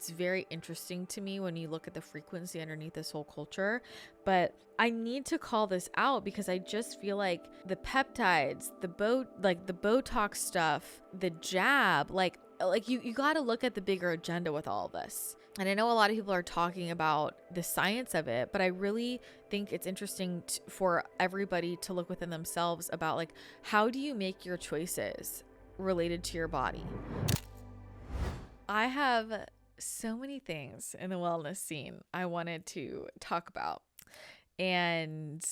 it's very interesting to me when you look at the frequency underneath this whole culture. But I need to call this out because I just feel like the peptides, the Botox stuff, the jab, like you got to look at the bigger agenda with all of this. And I know a lot of people are talking about the science of it, but I really think it's interesting for everybody to look within themselves about like, how do you make your choices related to your body? I have so many things in the wellness scene I wanted to talk about. And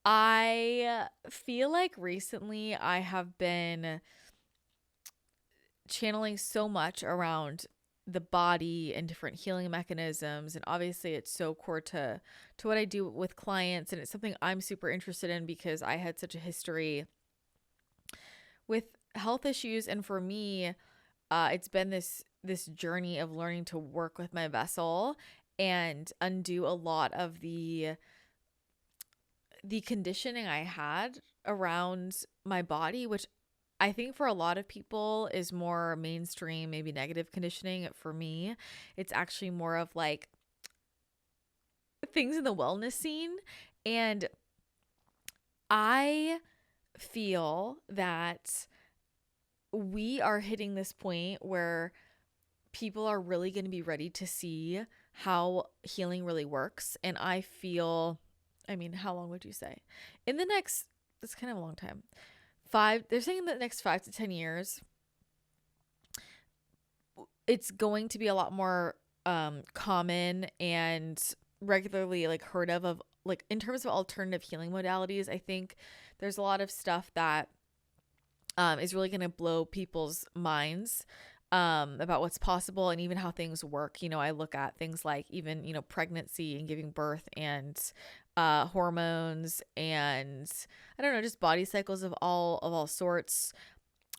I feel like recently I have been channeling so much around the body and different healing mechanisms, and obviously it's so core to what I do with clients, and it's something I'm super interested in because I had such a history with health issues. And for me, it's been this journey of learning to work with my vessel and undo a lot of the conditioning I had around my body, which I think for a lot of people is more mainstream, maybe negative conditioning. For me, it's actually more of like things in the wellness scene. And I feel that we are hitting this point where people are really going to be ready to see how healing really works. And I feel, I mean, how long would you say? In the next, it's kind of a long time. They're saying in the next 5 to 10 years, it's going to be a lot more common and regularly like heard of like in terms of alternative healing modalities. I think there's a lot of stuff that is really going to blow people's minds about what's possible and even how things work. You know, I look at things like even, you know, pregnancy and giving birth and hormones and I don't know, just body cycles of all sorts.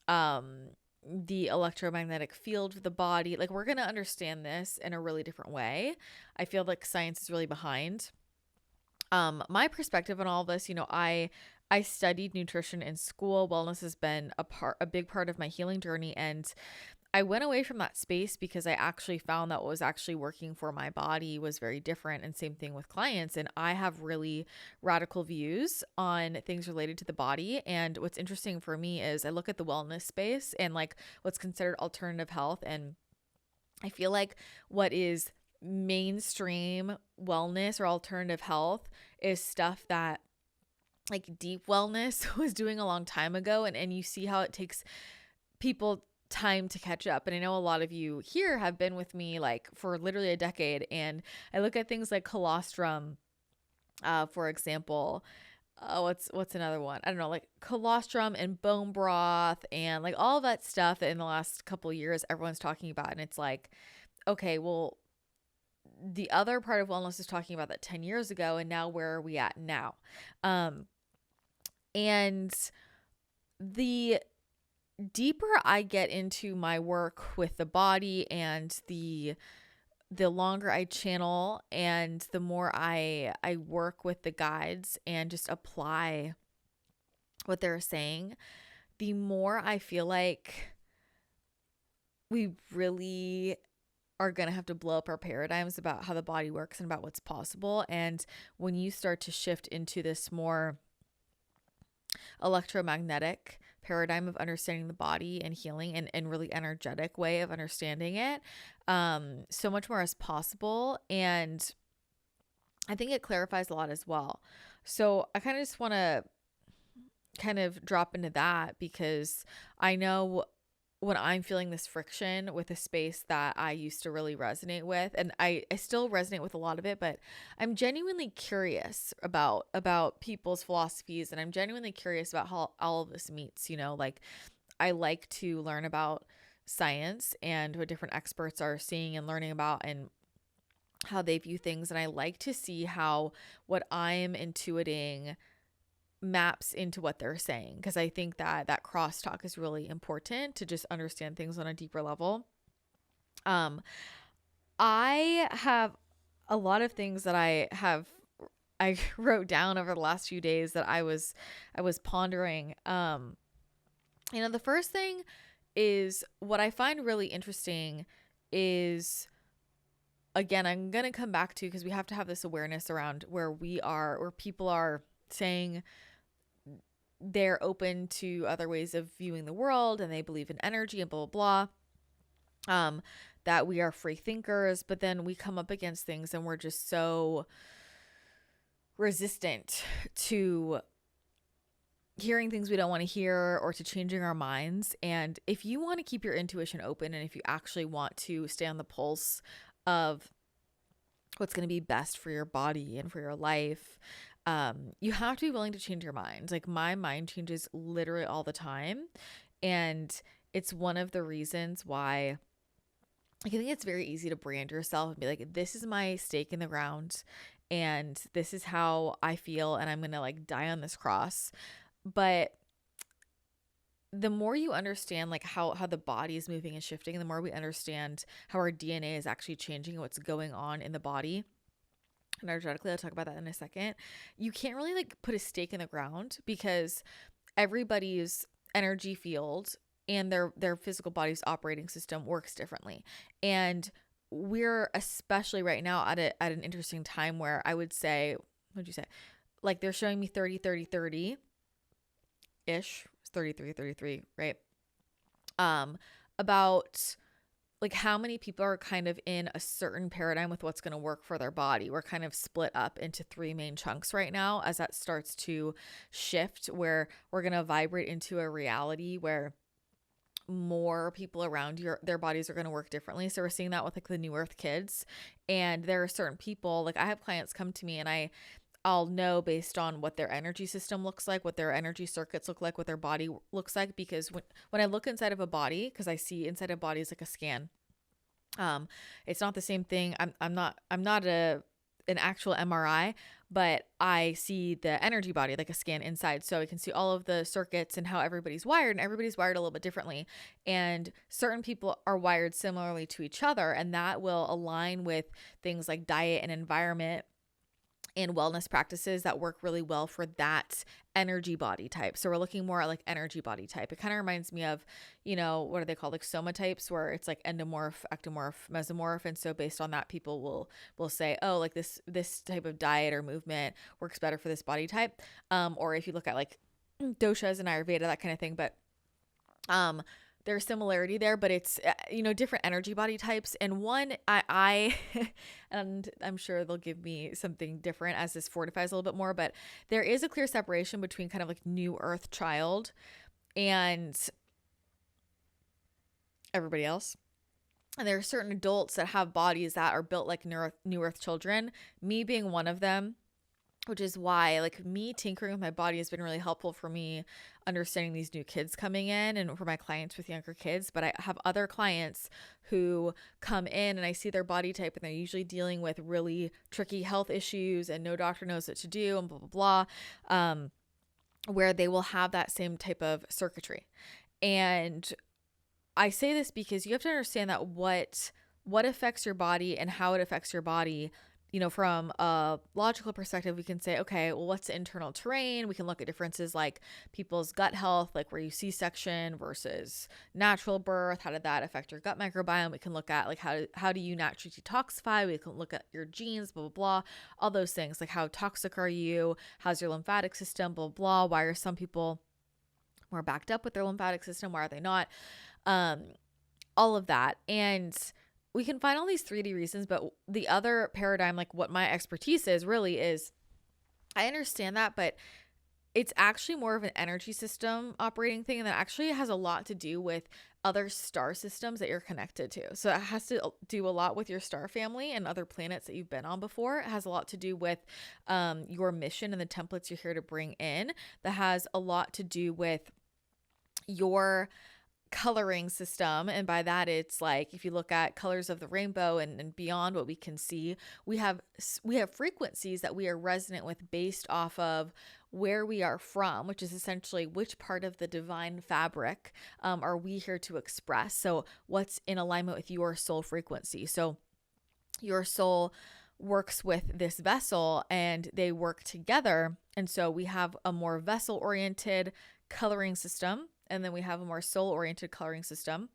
The electromagnetic field of the body, like we're going to understand this in a really different way. I feel like science is really behind. My perspective on all of this, you know, I studied nutrition in school. Wellness has been a big part of my healing journey, and I went away from that space because I actually found that what was actually working for my body was very different, and same thing with clients. And I have really radical views on things related to the body. And what's interesting for me is I look at the wellness space and like what's considered alternative health. And I feel like what is mainstream wellness or alternative health is stuff that like deep wellness was doing a long time ago. And you see how it takes people time to catch up. And I know a lot of you here have been with me like for literally a decade. And I look at things like colostrum, for example. What's another one? I don't know, like colostrum and bone broth and like all of that stuff that in the last couple of years everyone's talking about. And it's like, okay, well, the other part of wellness is talking about that 10 years ago, and now where are we at now? And the deeper I get into my work with the body and the longer I channel and the more I work with the guides and just apply what they're saying, the more I feel like we really are going to have to blow up our paradigms about how the body works and about what's possible. And when you start to shift into this more electromagnetic paradigm of understanding the body and healing and really energetic way of understanding it, so much more is possible. And I think it clarifies a lot as well. So I kind of just want to kind of drop into that because I know when I'm feeling this friction with a space that I used to really resonate with, and I still resonate with a lot of it, but I'm genuinely curious about people's philosophies, and I'm genuinely curious about how all of this meets, you know, like I like to learn about science and what different experts are seeing and learning about and how they view things. And I like to see how what I'm intuiting maps into what they're saying, because I think that crosstalk is really important to just understand things on a deeper level. I have a lot of things that I wrote down over the last few days that I was pondering. You know, the first thing is what I find really interesting is, again, I'm going to come back to, because we have to have this awareness around where we are, where people are saying they're open to other ways of viewing the world and they believe in energy and blah, blah, blah. That we are free thinkers, but then we come up against things and we're just so resistant to hearing things we don't want to hear or to changing our minds. And if you want to keep your intuition open, and if you actually want to stay on the pulse of what's going to be best for your body and for your life, you have to be willing to change your mind. Like, my mind changes literally all the time. And it's one of the reasons why I think it's very easy to brand yourself and be like, this is my stake in the ground and this is how I feel, and I'm going to like die on this cross. But the more you understand like how the body is moving and shifting, the more we understand how our DNA is actually changing and what's going on in the body energetically. I'll talk about that in a second. You can't really like put a stake in the ground, because everybody's energy field and their physical body's operating system works differently. And we're especially right now at an interesting time where I would say, what'd you say? Like, they're showing me 30, 30, 30 ish, 33, 33, right? About like how many people are kind of in a certain paradigm with what's going to work for their body. We're kind of split up into three main chunks right now as that starts to shift, where we're going to vibrate into a reality where more people around their bodies are going to work differently. So we're seeing that with like the new earth kids. And there are certain people, like I have clients come to me and I'll know based on what their energy system looks like, what their energy circuits look like, what their body looks like. Because when I look inside of a body, because I see inside of bodies like a scan, it's not the same thing. I'm not an actual MRI, but I see the energy body like a scan inside. So I can see all of the circuits and how everybody's wired, and everybody's wired a little bit differently. And certain people are wired similarly to each other, and that will align with things like diet and environment and wellness practices that work really well for that energy body type. So we're looking more at like energy body type. It kind of reminds me of, what are they called? Like somatypes, where it's like endomorph, ectomorph, mesomorph. And so based on that, people will say, oh, like this type of diet or movement works better for this body type. Or if you look at like doshas and Ayurveda, that kind of thing. But there's similarity there, but it's, different energy body types. And one, I and I'm sure they'll give me something different as this fortifies a little bit more, but there is a clear separation between kind of like new earth child and everybody else. And there are certain adults that have bodies that are built like new earth children, me being one of them. Which is why like me tinkering with my body has been really helpful for me understanding these new kids coming in, and for my clients with younger kids. But I have other clients who come in and I see their body type, and they're usually dealing with really tricky health issues and no doctor knows what to do and blah, blah, blah, where they will have that same type of circuitry. And I say this because you have to understand that what affects your body and how it affects your body. From a logical perspective, we can say, okay, well, what's the internal terrain? We can look at differences like people's gut health, like where you C-section versus natural birth. How did that affect your gut microbiome? We can look at like how do you naturally detoxify? We can look at your genes, blah, blah, blah, all those things. Like how toxic are you? How's your lymphatic system, blah, blah. Why are some people more backed up with their lymphatic system? Why are they not? All of that. And we can find all these 3D reasons, but the other paradigm, like what my expertise is, really is, I understand that, but it's actually more of an energy system operating thing, and that actually has a lot to do with other star systems that you're connected to. So it has to do a lot with your star family and other planets that you've been on before. It has a lot to do with your mission and the templates you're here to bring in. That has a lot to do with your coloring system, and by that it's like if you look at colors of the rainbow and beyond what we can see, we have frequencies that we are resonant with based off of where we are from, which is essentially which part of the divine fabric are we here to express. So what's in alignment with your soul frequency. So your soul works with this vessel and they work together, and so we have a more vessel oriented coloring system, and then we have a more soul-oriented coloring system.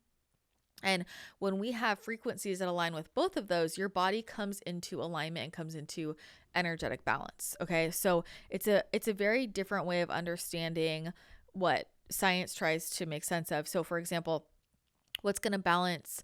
And when we have frequencies that align with both of those, your body comes into alignment and comes into energetic balance. Okay. So it's a very different way of understanding what science tries to make sense of. So for example, what's going to balance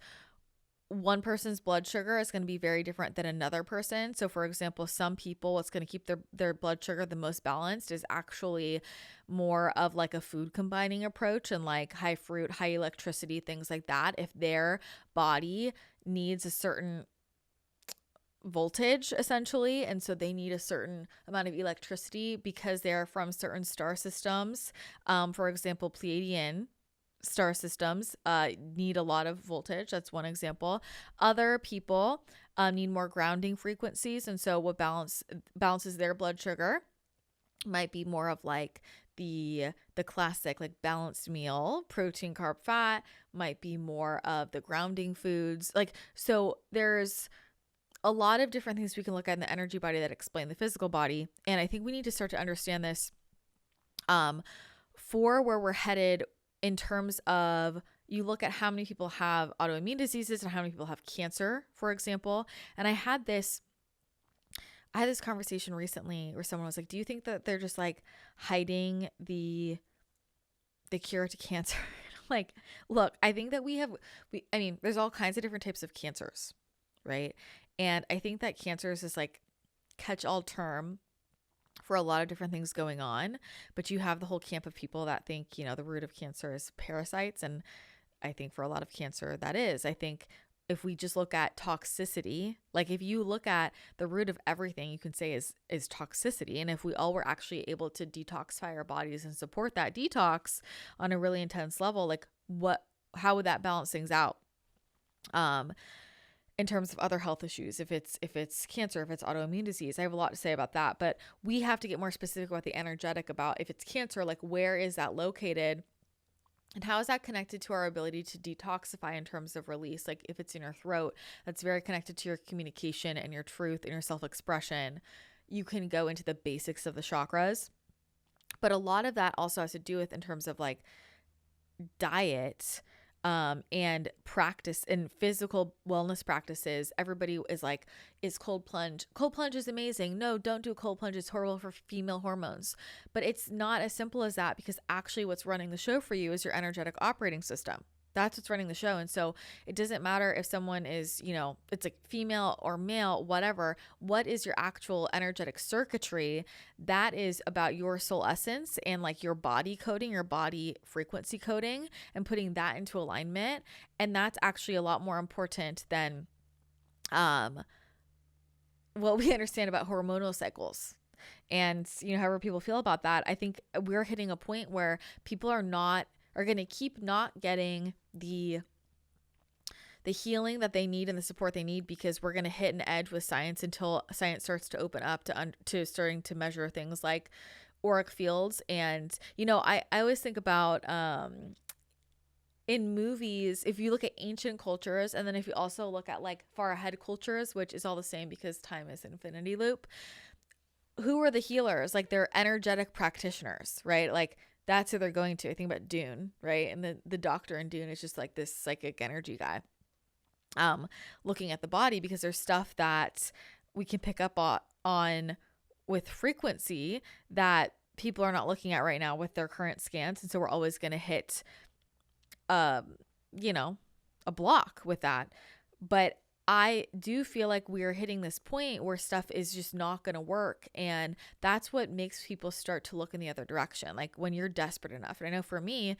one person's blood sugar is going to be very different than another person. So for example, some people, what's going to keep their blood sugar the most balanced is actually more of like a food combining approach and like high fruit, high electricity, things like that. If their body needs a certain voltage essentially, and so they need a certain amount of electricity because they're from certain star systems, for example, Pleiadian star systems need a lot of voltage. That's one example. Other people need more grounding frequencies, and so what balances their blood sugar might be more of like the classic like balanced meal, protein, carb, fat, might be more of the grounding foods. Like, so there's a lot of different things we can look at in the energy body that explain the physical body, and I think we need to start to understand this for where we're headed in terms of, you look at how many people have autoimmune diseases and how many people have cancer, for example. And I had this conversation recently where someone was like, do you think that they're just like hiding the cure to cancer? Like, look, I think that I mean, there's all kinds of different types of cancers, right? And I think that cancer is this like catch-all term for a lot of different things going on, but you have the whole camp of people that think, the root of cancer is parasites. And I think for a lot of cancer, that is. I think if we just look at toxicity, like if you look at the root of everything, you can say is toxicity. And if we all were actually able to detoxify our bodies and support that detox on a really intense level, like how would that balance things out? In terms of other health issues, if it's cancer, if it's autoimmune disease, I have a lot to say about that, but we have to get more specific about the energetic, about if it's cancer, like where is that located and how is that connected to our ability to detoxify in terms of release? Like if it's in your throat, that's very connected to your communication and your truth and your self-expression. You can go into the basics of the chakras, but a lot of that also has to do with in terms of like diet, and practice and physical wellness practices. Everybody is like, is cold plunge is amazing. No, don't do cold plunge. It's horrible for female hormones. But it's not as simple as that, because actually what's running the show for you is your energetic operating system. That's what's running the show. And so it doesn't matter if someone is, it's like female or male, whatever. What is your actual energetic circuitry? That is about your soul essence and like your body coding, your body frequency coding, and putting that into alignment. And that's actually a lot more important than what we understand about hormonal cycles. And, however people feel about that, I think we're hitting a point where people are going to keep not getting the healing that they need and the support they need, because we're going to hit an edge with science until science starts to open up to starting to measure things like auric fields. And, I always think about, in movies, if you look at ancient cultures, and then if you also look at like far ahead cultures, which is all the same because time is infinity loop, who are the healers? Like they're energetic practitioners, right? Like that's who they're going to. I think about Dune, right? And the doctor in Dune is just like this psychic energy guy, looking at the body, because there's stuff that we can pick up on with frequency that people are not looking at right now with their current scans. And so we're always going to hit, a block with that. But I do feel like we're hitting this point where stuff is just not going to work. And that's what makes people start to look in the other direction. Like when you're desperate enough. And I know for me,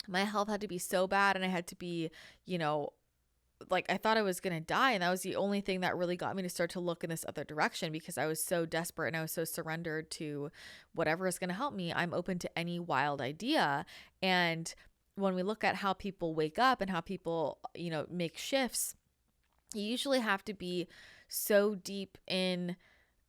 my health had to be so bad, and I had to be, like I thought I was going to die. And that was the only thing that really got me to start to look in this other direction, because I was so desperate and I was so surrendered to whatever is going to help me. I'm open to any wild idea. And when we look at how people wake up and how people, make shifts, you usually have to be so deep in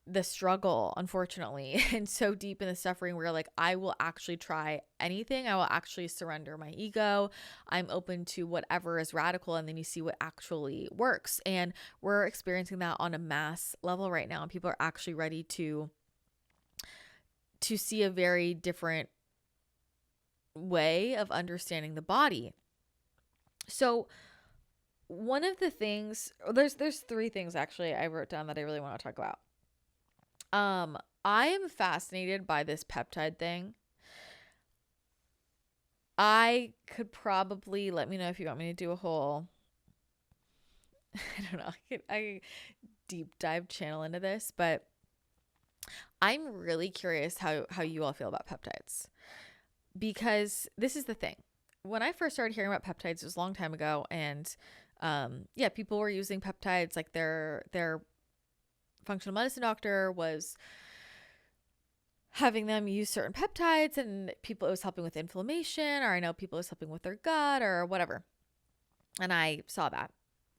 the struggle, unfortunately, and so deep in the suffering where you're like, I will actually try anything. I will actually surrender my ego. I'm open to whatever is radical. And then you see what actually works. And we're experiencing that on a mass level right now. And people are actually ready to see a very different way of understanding the body. So one of the things, there's three things actually I wrote down that I really want to talk about. I am fascinated by this peptide thing. I could probably, let me know if you want me to do a whole, I don't know, I deep dive channel into this, but I'm really curious how you all feel about peptides, because this is the thing. When I first started hearing about peptides, it was a long time ago, and yeah, people were using peptides, like their functional medicine doctor was having them use certain peptides, and people, it was helping with inflammation, or I know people, it was helping with their gut or whatever. And I saw that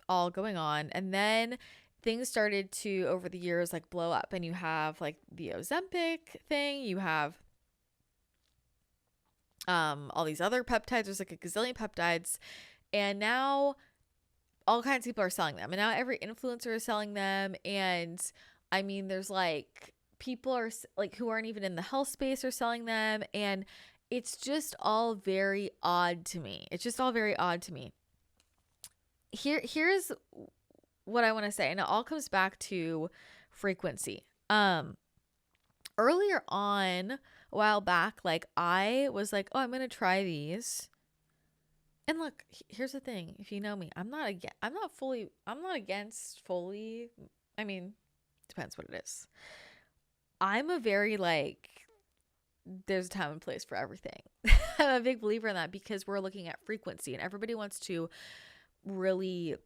all going on. And then things started to, over the years, like blow up, and you have like the Ozempic thing, you have all these other peptides, there's like a gazillion peptides, and now all kinds of people are selling them, and now every influencer is selling them. And I mean, there's like people are like who aren't even in the health space are selling them, and it's just all very odd to me. It's just all very odd to me. Here's what I want to say, and it all comes back to frequency. Earlier on, a while back, like I was like, oh, I'm gonna try these. And look, here's the thing. If you know me, I'm not against fully. I mean, depends what it is. I'm a very like, there's a time and place for everything. I'm a big believer in that, because we're looking at frequency, and everybody wants to really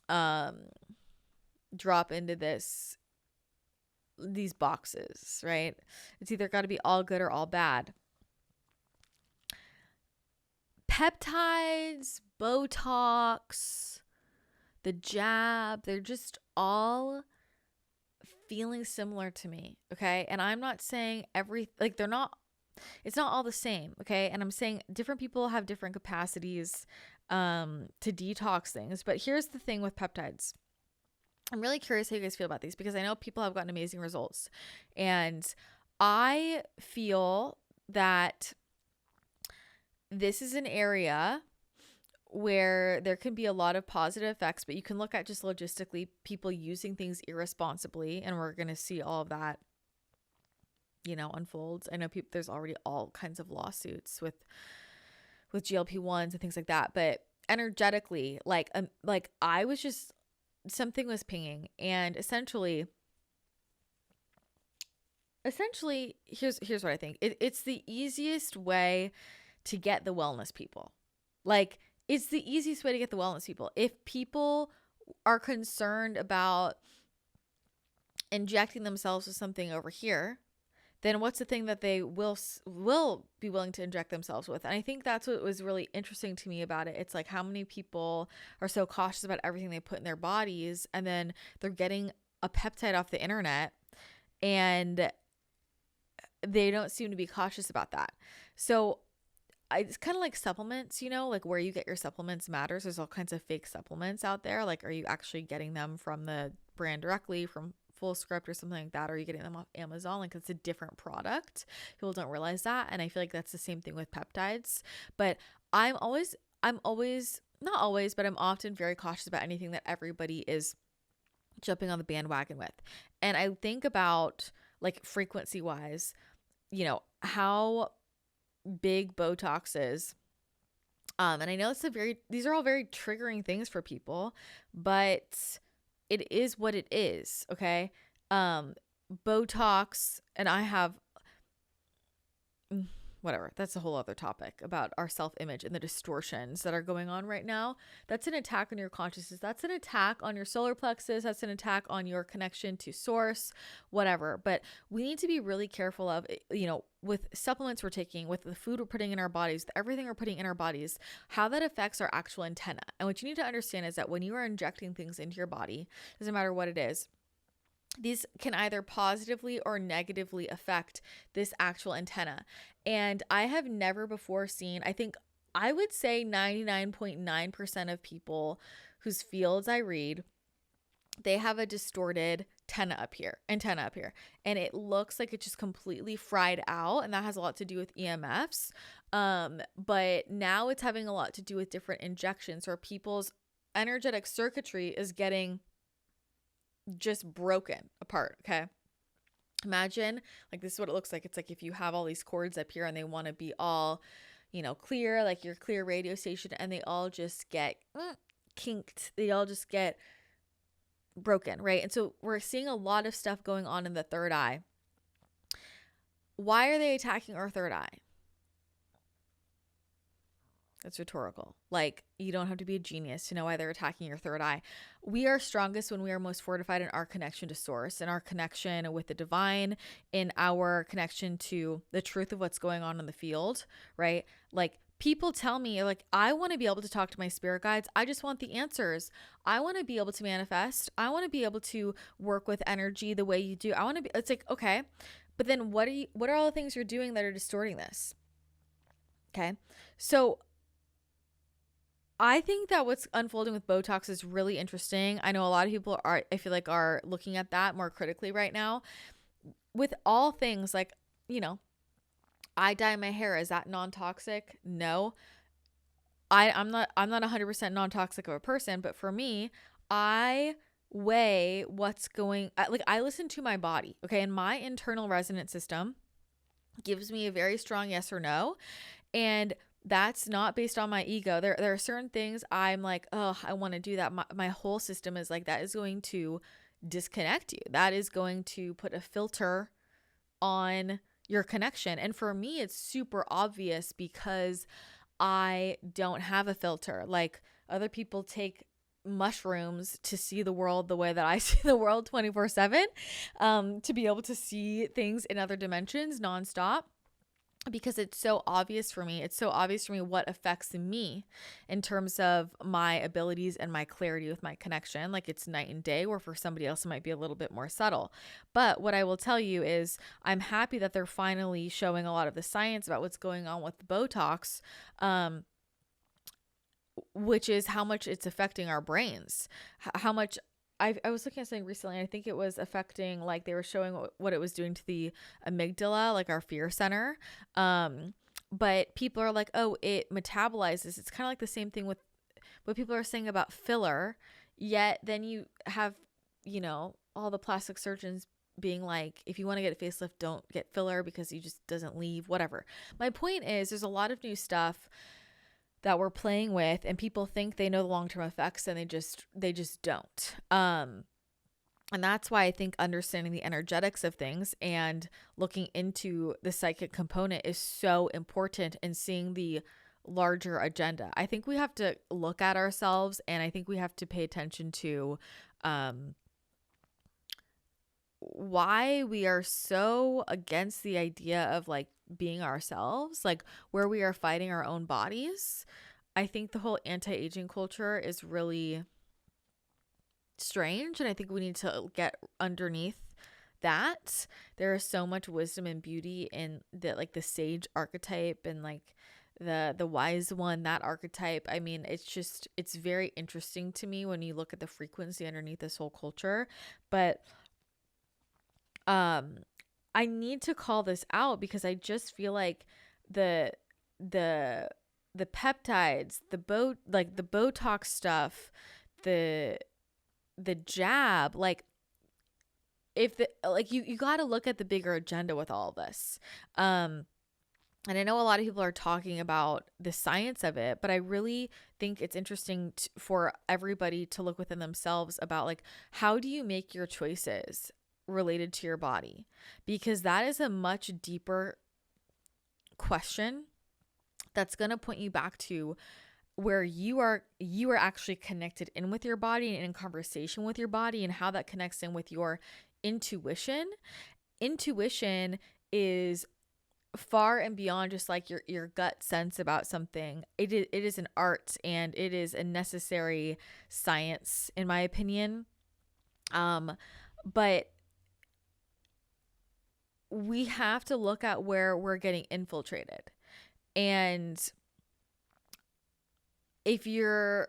drop into these boxes, right? It's either got to be all good or all bad. Peptides, Botox, the jab, they're just all feeling similar to me, okay? And I'm not saying it's not all the same, okay? And I'm saying different people have different capacities to detox things. But here's the thing with peptides. I'm really curious how you guys feel about these, because I know people have gotten amazing results. And I feel that this is an area where there can be a lot of positive effects, but you can look at just logistically people using things irresponsibly, and we're going to see all of that, unfolds. I know there's already all kinds of lawsuits with GLP-1s and things like that, but energetically, like I was just, something was pinging, and essentially here's what I think. It's the easiest way to get the wellness people. Like, it's the easiest way to get the wellness people. If people are concerned about injecting themselves with something over here, then what's the thing that they will be willing to inject themselves with? And I think that's what was really interesting to me about it. It's like how many people are so cautious about everything they put in their bodies, and then they're getting a peptide off the internet, and they don't seem to be cautious about that. So it's kind of like supplements, like where you get your supplements matters. There's all kinds of fake supplements out there. Like, are you actually getting them from the brand directly, from Full Script or something like that? Or are you getting them off Amazon? Like, it's a different product. People don't realize that. And I feel like that's the same thing with peptides. But I'm not always, but I'm often very cautious about anything that everybody is jumping on the bandwagon with. And I think about, like, frequency wise, how big Botox is. And I know these are all very triggering things for people, but it is what it is. Okay. Botox, and I have, whatever, that's a whole other topic about our self-image and the distortions that are going on right now. That's an attack on your consciousness. That's an attack on your solar plexus. That's an attack on your connection to source, whatever. But we need to be really careful of, with supplements we're taking, with the food we're putting in our bodies, everything we're putting in our bodies, how that affects our actual antenna. And what you need to understand is that when you are injecting things into your body, doesn't matter what it is, these can either positively or negatively affect this actual antenna. And I have never before seen, I would say 99.9% of people whose fields I read, they have a distorted antenna up here, and it looks like it's just completely fried out, and that has a lot to do with EMFs. But now it's having a lot to do with different injections, or people's energetic circuitry is getting just broken apart. Okay. Imagine, like, this is what it looks like. It's like if you have all these cords up here and they want to be all, clear, like your clear radio station, and they all just get kinked. They all just get broken, right? And so we're seeing a lot of stuff going on in the third eye. Why are they attacking our third eye? That's rhetorical. Like, you don't have to be a genius to know why they're attacking your third eye. We are strongest when we are most fortified in our connection to source, in our connection with the divine, in our connection to the truth of what's going on in the field, right? Like, people tell me, like, I want to be able to talk to my spirit guides. I just want the answers. I want to be able to manifest. I want to be able to work with energy the way you do. I want to be, it's like, okay, but then what are all the things you're doing that are distorting this? Okay. So I think that what's unfolding with Botox is really interesting. I know a lot of people I feel like are looking at that more critically right now. With all things, like, I dye my hair. Is that non-toxic? No. I'm not 100% non-toxic of a person, but for me, I weigh what's going, like, I listen to my body. Okay. And my internal resonance system gives me a very strong yes or no. And that's not based on my ego. There are certain things I'm like, oh, I want to do that. My whole system is like, that is going to disconnect you. That is going to put a filter on your connection. And for me, it's super obvious because I don't have a filter. Like, other people take mushrooms to see the world the way that I see the world 24/7, to be able to see things in other dimensions nonstop. Because it's so obvious for me. It's so obvious for me what affects me in terms of my abilities and my clarity with my connection. Like, it's night and day, where for somebody else it might be a little bit more subtle. But what I will tell you is I'm happy that they're finally showing a lot of the science about what's going on with Botox, which is how much it's affecting our brains, how much I was looking at something recently, and I think it was affecting, like, they were showing what it was doing to the amygdala, like our fear center. But people are like, oh, it metabolizes. It's kind of like the same thing with what people are saying about filler. Yet then you have, all the plastic surgeons being like, if you want to get a facelift, don't get filler because it just doesn't leave, whatever. My point is, there's a lot of new stuff that we're playing with, and people think they know the long-term effects, and they just don't. And that's why I think understanding the energetics of things and looking into the psychic component is so important, and seeing the larger agenda. I think we have to look at ourselves, and I think we have to pay attention to why we are so against the idea of, like, being ourselves, like, where we are fighting our own bodies. I think the whole anti-aging culture is really strange, and I think we need to get underneath that. There is so much wisdom and beauty in the, like, the sage archetype, and, like, the wise one, that archetype. I mean, it's very interesting to me when you look at the frequency underneath this whole culture. But I need to call this out because I just feel like the peptides, the Botox stuff, the jab, like, if you got to look at the bigger agenda with all of this. And I know a lot of people are talking about the science of it, but I really think it's interesting for everybody to look within themselves about, like, how do you make your choices related to your body? Because that is a much deeper question that's going to point you back to where you are actually connected in with your body and in conversation with your body, and how that connects in with your intuition. Intuition is far and beyond just like your gut sense about something. It is an art, and it is a necessary science, in my opinion. But we have to look at where we're getting infiltrated. And if you're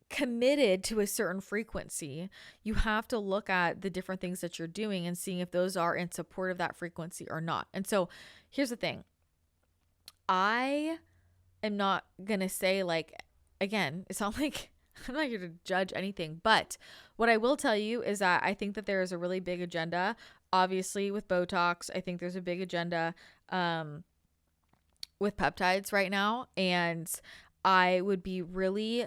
committed to a certain frequency, you have to look at the different things that you're doing and seeing if those are in support of that frequency or not. And so here's the thing. I am not going to say, like, again, it's not like I'm not here to judge anything, but what I will tell you is that I think that there is a really big agenda, obviously with Botox. I think there's a big agenda with peptides right now. And I would be really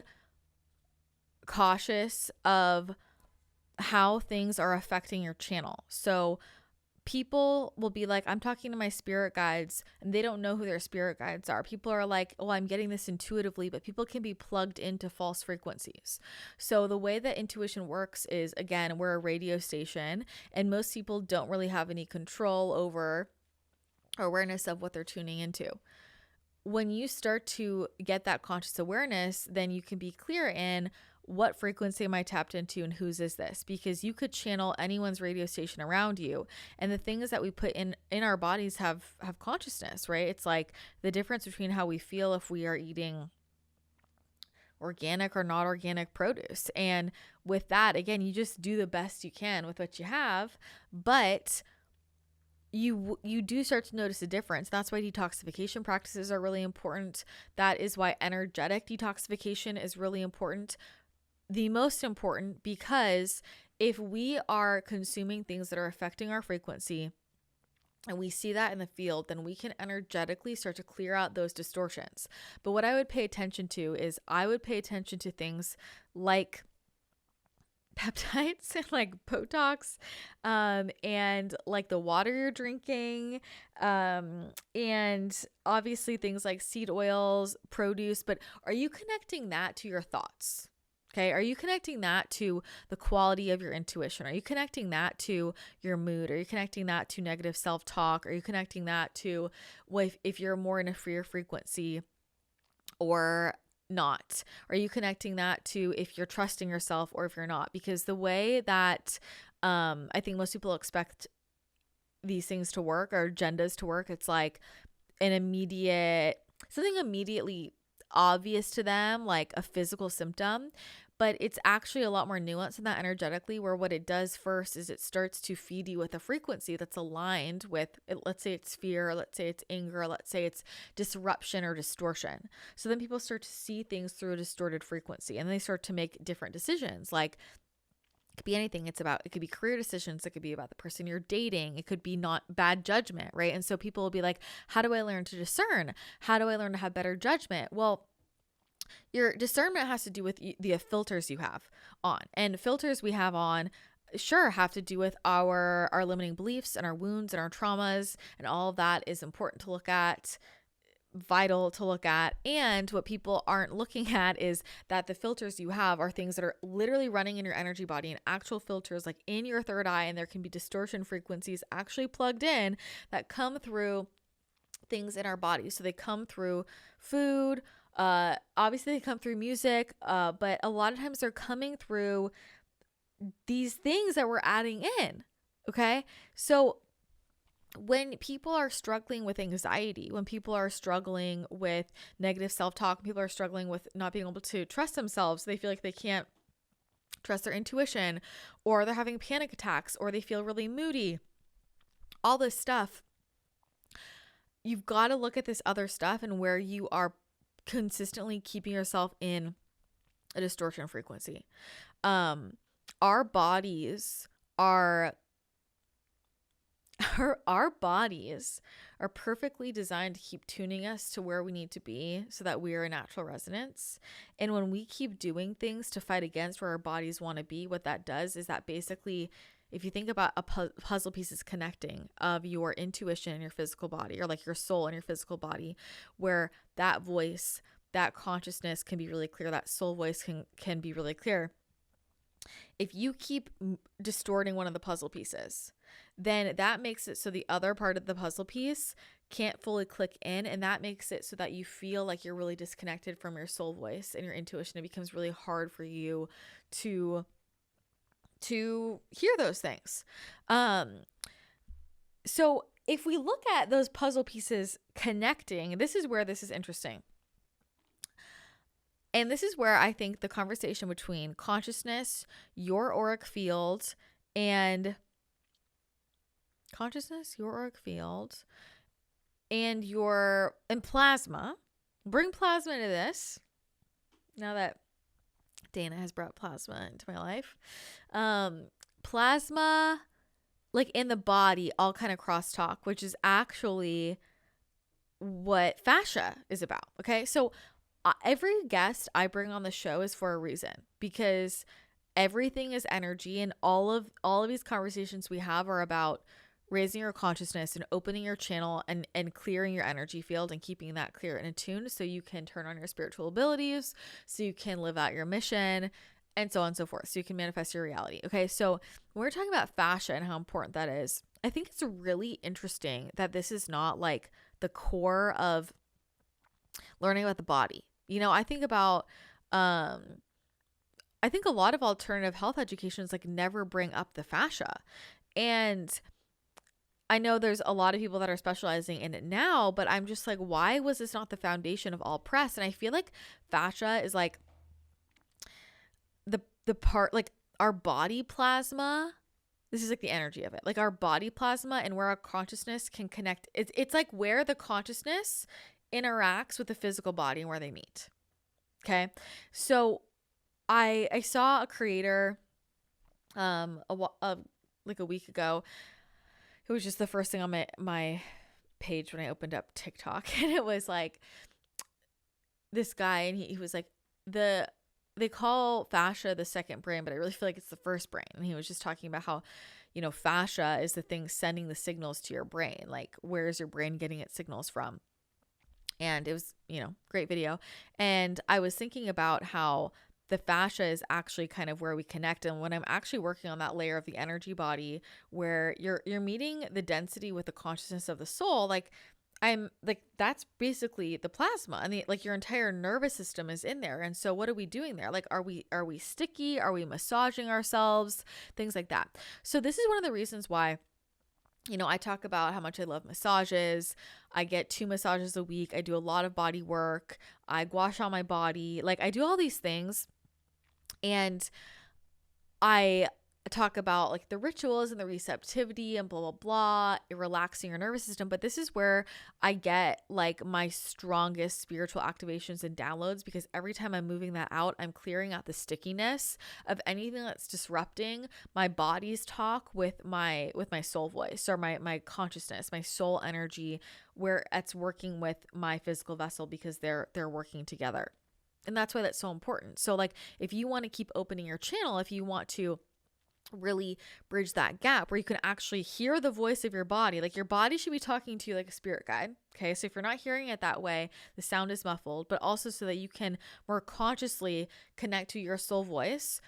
cautious of how things are affecting your channel. So people will be like, I'm talking to my spirit guides, and they don't know who their spirit guides are. People are like, oh, I'm getting this intuitively, but people can be plugged into false frequencies. So the way that intuition works is, again, we're a radio station, and most people don't really have any control over or awareness of what they're tuning into. When you start to get that conscious awareness, then you can be clear in what frequency am I tapped into and whose is this? Because you could channel anyone's radio station around you. And the things that we put in our bodies have consciousness, right? It's like the difference between how we feel if we are eating organic or not organic produce. And with that, again, you just do the best you can with what you have, but you do start to notice a difference. That's why detoxification practices are really important. That is why energetic detoxification is really important. The most important, because if we are consuming things that are affecting our frequency and we see that in the field, then we can energetically start to clear out those distortions. But what I would pay attention to is I would pay attention to things like peptides and like Botox, and like the water you're drinking, and obviously things like seed oils, produce. But are you connecting that to your thoughts? Okay. Are you connecting that to the quality of your intuition? Are you connecting that to your mood? Are you connecting that to negative self-talk? Are you connecting that to if you're more in a freer frequency or not? Are you connecting that to if you're trusting yourself or if you're not? Because the way that I think most people expect these things to work, or agendas to work, it's like something immediately obvious to them, like a physical symptom, but it's actually a lot more nuanced than that energetically, where what it does first is it starts to feed you with a frequency that's aligned with, let's say it's fear, or let's say it's anger, or let's say it's disruption or distortion. So then people start to see things through a distorted frequency, and they start to make different decisions. Like, it could be anything. It could be career decisions. It could be about the person you're dating. It could be not bad judgment, right? And so people will be like, how do I learn to discern? How do I learn to have better judgment? Well, your discernment has to do with the filters you have on, and filters we have on, sure, have to do with our limiting beliefs and our wounds and our traumas, and all of that is important to look at, vital to look at. And what people aren't looking at is that the filters you have are things that are literally running in your energy body, and actual filters like in your third eye, and there can be distortion frequencies actually plugged in that come through things in our body. So they come through food, obviously they come through music, but a lot of times they're coming through these things that we're adding in. Okay. So when people are struggling with anxiety, when people are struggling with negative self-talk, people are struggling with not being able to trust themselves, they feel like they can't trust their intuition, or they're having panic attacks, or they feel really moody, all this stuff, you've got to look at this other stuff and where you are consistently keeping yourself in a distortion frequency. Our bodies are perfectly designed to keep tuning us to where we need to be so that we are in natural resonance. And when we keep doing things to fight against where our bodies want to be, what that does is that basically, if you think about a puzzle pieces connecting of your intuition and your physical body, or like your soul and your physical body, where that voice, that consciousness can be really clear, that soul voice can be really clear. If you keep distorting one of the puzzle pieces, then that makes it so the other part of the puzzle piece can't fully click in, and that makes it so that you feel like you're really disconnected from your soul voice and your intuition. It becomes really hard for you to hear those things. So if we look at those puzzle pieces connecting, this is where this is interesting. And this is where I think the conversation between consciousness, your auric field, and and plasma. Bring plasma into this. Now that Dana has brought plasma into my life. Plasma, like in the body, all kind of crosstalk, which is actually what fascia is about. Okay. So every guest I bring on the show is for a reason, because everything is energy, and all of these conversations we have are about raising your consciousness and opening your channel and clearing your energy field and keeping that clear and attuned so you can turn on your spiritual abilities, so you can live out your mission, and so on and so forth, so you can manifest your reality. Okay, so when we're talking about fascia and how important that is, I think it's really interesting that this is not like the core of learning about the body. You know, I think about I think a lot of alternative health educations like never bring up the fascia. And I know there's a lot of people that are specializing in it now, but I'm just like, why was this not the foundation of all press? And I feel like fascia is like the part, like our body plasma. This is like the energy of it, like our body plasma and where our consciousness can connect. It's like where the consciousness interacts with the physical body and where they meet. Okay. So I saw a creator like a week ago. It was just the first thing on my page when I opened up TikTok, and it was like this guy, and he was like, they call fascia the second brain, but I really feel like it's the first brain. And he was just talking about how, you know, fascia is the thing sending the signals to your brain. Like, where is your brain getting its signals from? And it was, you know, great video. And I was thinking about how the fascia is actually kind of where we connect. And when I'm actually working on that layer of the energy body where you're meeting the density with the consciousness of the soul, like I'm like, that's basically the plasma, and like your entire nervous system is in there. And so what are we doing there? Like, are we sticky? Are we massaging ourselves? Things like that. So this is one of the reasons why, you know, I talk about how much I love massages. I get 2 massages a week. I do a lot of body work. I gua sha my body. Like, I do all these things. And I talk about like the rituals and the receptivity and blah, blah, blah, relaxing your nervous system. But this is where I get like my strongest spiritual activations and downloads, because every time I'm moving that out, I'm clearing out the stickiness of anything that's disrupting my body's talk with my soul voice, or my consciousness, my soul energy, where it's working with my physical vessel, because they're working together. And that's why that's so important. So like, if you want to keep opening your channel, if you want to really bridge that gap where you can actually hear the voice of your body, like your body should be talking to you like a spirit guide. Okay. So if you're not hearing it that way, the sound is muffled, but also so that you can more consciously connect to your soul voice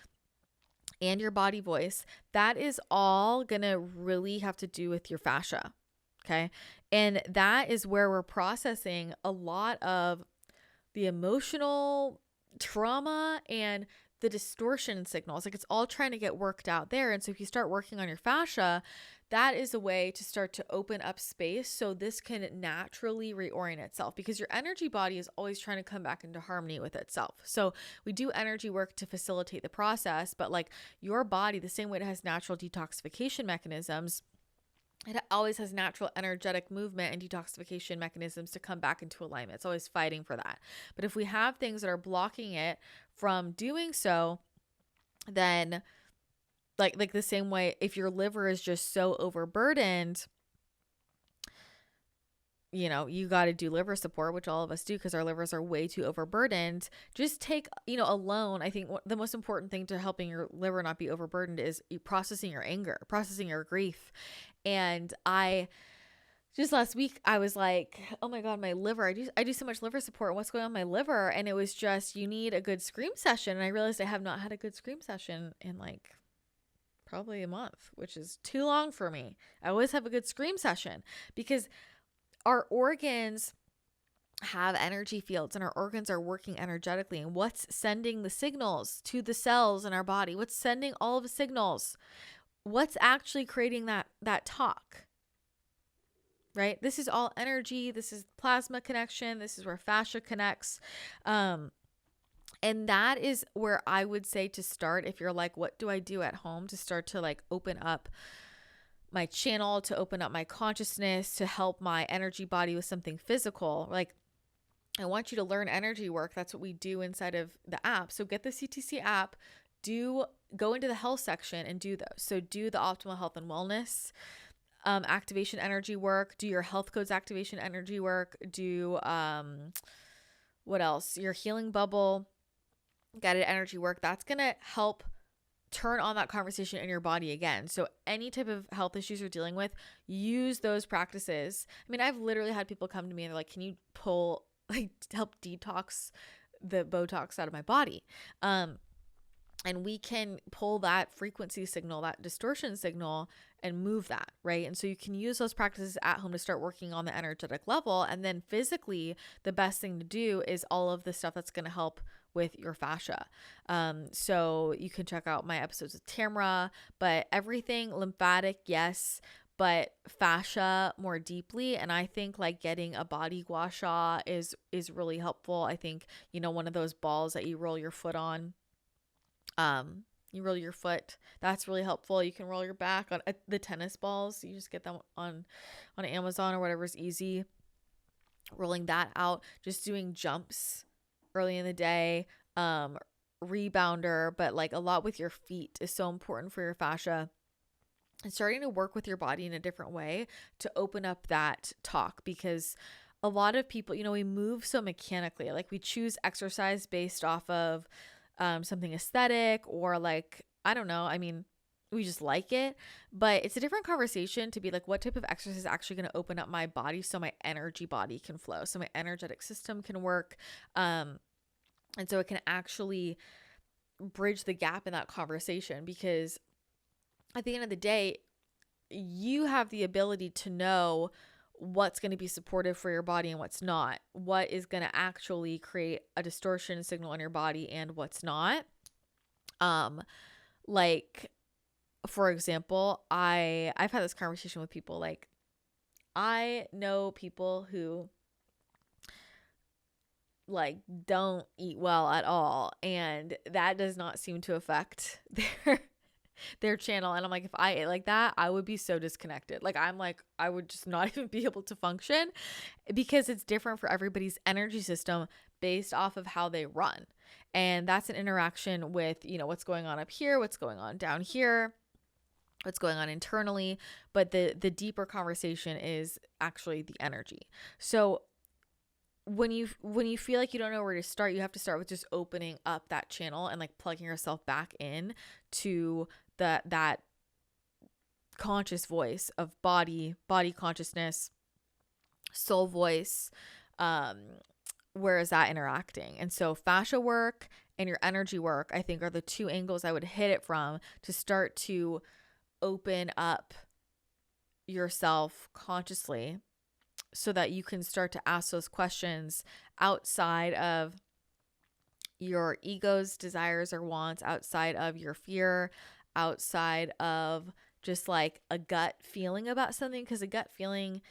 and your body voice, that is all going to really have to do with your fascia. Okay. And that is where we're processing a lot of the emotional trauma and the distortion signals. Like, it's all trying to get worked out there. And so if you start working on your fascia, that is a way to start to open up space so this can naturally reorient itself, because your energy body is always trying to come back into harmony with itself. So we do energy work to facilitate the process, but like your body, the same way it has natural detoxification mechanisms, it always has natural energetic movement and detoxification mechanisms to come back into alignment. It's always fighting for that. But if we have things that are blocking it from doing so, then like the same way, if your liver is just so overburdened, you know, you got to do liver support, which all of us do because our livers are way too overburdened. Just take, you know, alone, I think the most important thing to helping your liver not be overburdened is processing your anger, processing your grief. And I just last week, I was like, oh my God, my liver, I do so much liver support. What's going on in my liver? And it was just, you need a good scream session. And I realized I have not had a good scream session in like probably a month, which is too long for me. I always have a good scream session because our organs have energy fields and our organs are working energetically. And what's sending the signals to the cells in our body? What's sending all of the signals? What's actually creating that talk, right? This is all energy. This is plasma connection. This is where fascia connects. And that is where I would say to start, if you're like, what do I do at home to start to like open up my channel, to open up my consciousness, to help my energy body with something physical? Like, I want you to learn energy work. That's what we do inside of the app. So get the CTC app, go into the health section and do those. So do the optimal health and wellness activation energy work, do your health codes activation energy work, do what else? Your healing bubble guided energy work. That's going to help turn on that conversation in your body again. So any type of health issues you're dealing with, use those practices. I mean, I've literally had people come to me and they're like, can you pull, like, help detox the Botox out of my body? And we can pull that frequency signal, that distortion signal, and move that, right? And so you can use those practices at home to start working on the energetic level. And then physically, the best thing to do is all of the stuff that's going to help with your fascia. So you can check out my episodes with Tamra, but everything lymphatic, yes, but fascia more deeply. And I think like getting a body gua sha is really helpful. I think, one of those balls that you roll your foot on, you roll your foot, that's really helpful. You can roll your back on the tennis balls. You just get them on Amazon or whatever's easy. Rolling that out, just doing jumps early in the day, rebounder, but like a lot with your feet is so important for your fascia. And starting to work with your body in a different way to open up that talk, because a lot of people, we move so mechanically. Like we choose exercise based off of something aesthetic, or like, I don't know. I mean, we just like it, but it's a different conversation to be like, what type of exercise is actually going to open up my body so my energy body can flow, so my energetic system can work. And so it can actually bridge the gap in that conversation, because at the end of the day, you have the ability to know what's going to be supportive for your body and what's not, what is going to actually create a distortion signal in your body and what's not. Like, for example, I've had this conversation with people. Like, I know people who like don't eat well at all, and that does not seem to affect their channel. And I'm like, if I ate like that, I would be so disconnected. Like, I'm like, I would just not even be able to function, because it's different for everybody's energy system based off of how they run. And that's an interaction with, what's going on up here, what's going on down here, what's going on internally. But the deeper conversation is actually the energy. So when you feel like you don't know where to start, you have to start with just opening up that channel and like plugging yourself back in to that conscious voice of body consciousness, soul voice. Where is that interacting? And so fascia work and your energy work, I think, are the two angles I would hit it from to start to open up yourself consciously, so that you can start to ask those questions outside of your ego's desires or wants, outside of your fear, outside of just like a gut feeling about something, because a gut feeling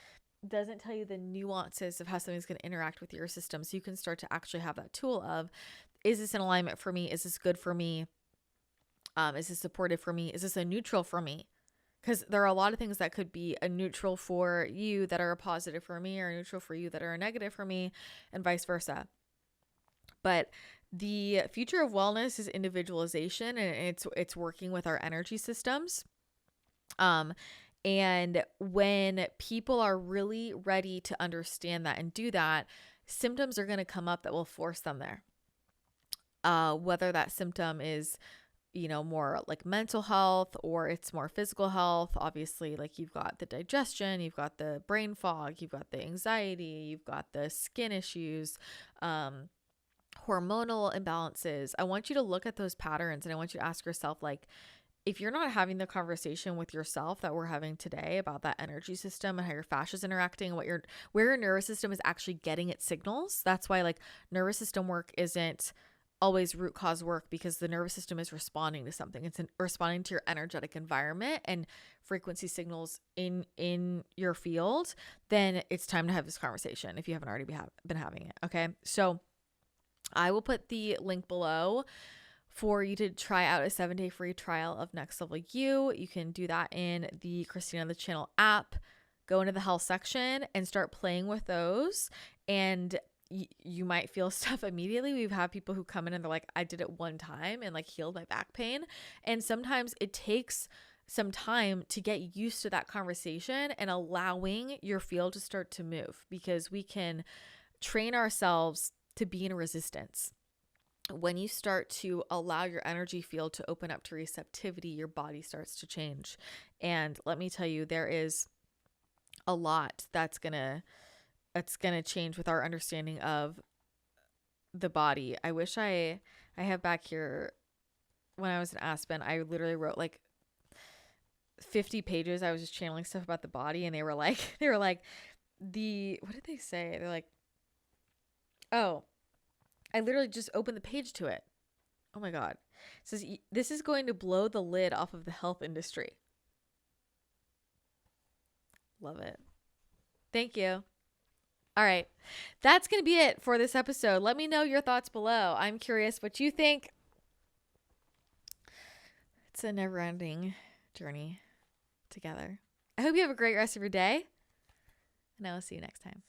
doesn't tell you the nuances of how something's going to interact with your system. So you can start to actually have that tool of, is this in alignment for me? Is this good for me? Is this supportive for me? Is this a neutral for me? Because there are a lot of things that could be a neutral for you that are a positive for me, or a neutral for you that are a negative for me, and vice versa. But the future of wellness is individualization, and it's working with our energy systems. And when people are really ready to understand that and do that, symptoms are going to come up that will force them there. Whether that symptom is, more like mental health, or it's more physical health. Obviously, like you've got the digestion, you've got the brain fog, you've got the anxiety, you've got the skin issues, hormonal imbalances. I want you to look at those patterns, and I want you to ask yourself, like, if you're not having the conversation with yourself that we're having today about that energy system and how your fascia is interacting, where your nervous system is actually getting its signals. That's why like nervous system work isn't always root cause work, because the nervous system is responding to something. It's responding to your energetic environment and frequency signals in your field. Then it's time to have this conversation if you haven't already been having it. Okay. So I will put the link below for you to try out a 7-day free trial of Next Level You. You can do that in the Christina on the Channel app. Go into the health section and start playing with those. And you might feel stuff immediately. We've had people who come in and they're like, I did it one time and like healed my back pain. And sometimes it takes some time to get used to that conversation and allowing your field to start to move, because we can train ourselves to be in resistance. When you start to allow your energy field to open up to receptivity, your body starts to change. And let me tell you, there is a lot that's gonna change with our understanding of the body. I wish I have back here, when I was in Aspen, I literally wrote like 50 pages. I was just channeling stuff about the body, and they were like what did they say? They're like, oh, I literally just opened the page to it. Oh my God. It says, this is going to blow the lid off of the health industry. Love it. Thank you. All right. That's going to be it for this episode. Let me know your thoughts below. I'm curious what you think. It's a never-ending journey together. I hope you have a great rest of your day, and I will see you next time.